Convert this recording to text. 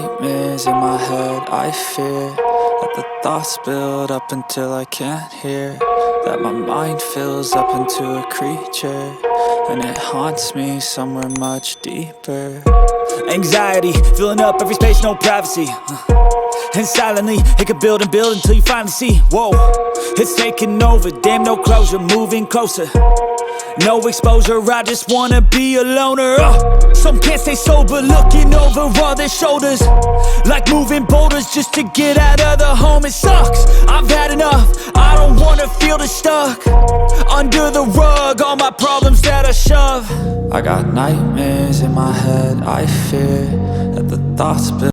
nightmares in my head, I fear that the thoughts build up until I can't hear, that my mind fills up into a creature, and it haunts me somewhere much deeper. Anxiety, filling up every space, no privacy. And silently, it could build and build until you finally see, whoa, it's taking over, damn, no closure, moving closer. No exposure, I just wanna be a loner. Some can't stay sober, looking over all their shoulders, like moving boulders just to get out of the home. It sucks, I've had enough, I don't wanna feel the stuck under the rug, all my problems that I shove. I got nightmares in my head, I fear that the thoughts build